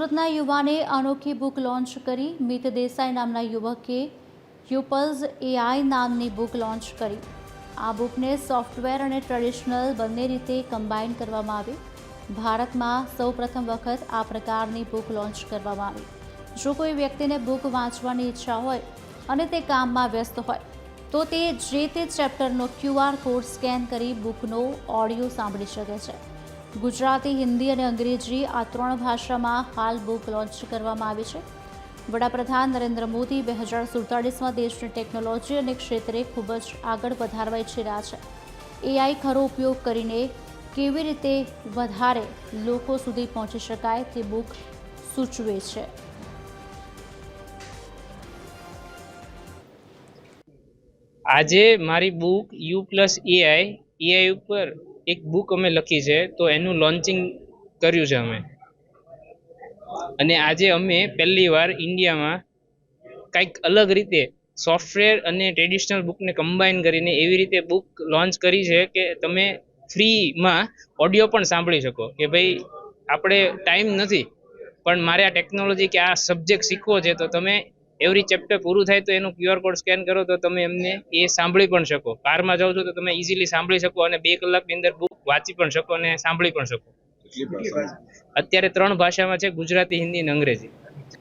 સુરતના યુવાને અનોખી બુક લોન્ચ કરી। મિત દેસાઈ નામના યુવકે પ્યુપલ્સ એઆઈ નામની બુક લોન્ચ કરી। આ બુકને સોફ્ટવેર અને ટ્રેડિશનલ બંને રીતે કમ્બાઇન કરવામાં આવી। ભારતમાં સૌપ્રથમ વખત આ પ્રકારની બુક લોન્ચ કરવામાં આવી। જો કોઈ વ્યક્તિને બુક વાંચવાની ઈચ્છા હોય અને તે કામમાં વ્યસ્ત હોય તો તે જે તે ચેપ્ટરનો ક્યુઆર કોડ સ્કેન કરી બુકનો ઓડિયો સાંભળી શકે છે। ગુજરાતી, હિન્દી અને અંગ્રેજી આ 3 ભાષામાં હાલ બુક લોન્ચ કરવામાં આવી છે। વડાપ્રધાન નરેન્દ્ર મોદી 2047માં દેશની ટેકનોલોજી અને ક્ષેત્રે ખૂબ જ આગળ વધારવા ઈચ્છી રહ્યા છે। એઆઈ ખરો ઉપયોગ કરીને કેવી રીતે વધારે લોકો સુધી પહોંચી શકાય તે બુક સૂચવે છે। આજે મારી બુક એઆઈ ઉપર એક બુક અમે લખી છે, તો એનું લોન્ચિંગ કર્યું છે અમે। અને આજે અમે પહેલી વાર ઇન્ડિયામાં કંઈક અલગ રીતે સોફ્ટવેર અને ટ્રેડિશનલ બુકને કમ્બાઈન કરીને એવી રીતે બુક લોન્ચ કરી છે કે તમે ફ્રીમાં ઓડિયો પણ સાંભળી શકો। કે ભાઈ આપણે ટાઈમ નથી પણ મારે આ ટેકનોલોજી કે આ સબ્જેક્ટ શીખવો છે, તો તમે એવરી ચેપ્ટર પૂરું થાય તો એનું ક્યુઆર કોડ સ્કેન કરો તો તમે એમને એ સાંભળી પણ શકો। કારમાં જાઓ છો તો તમે ઇઝીલી સાંભળી શકો અને 2 કલાકની અંદર બુક વાંચી પણ શકો અને સાંભળી પણ શકો। અત્યારે 3 ભાષામાં છે, ગુજરાતી, હિન્દી અને અંગ્રેજી।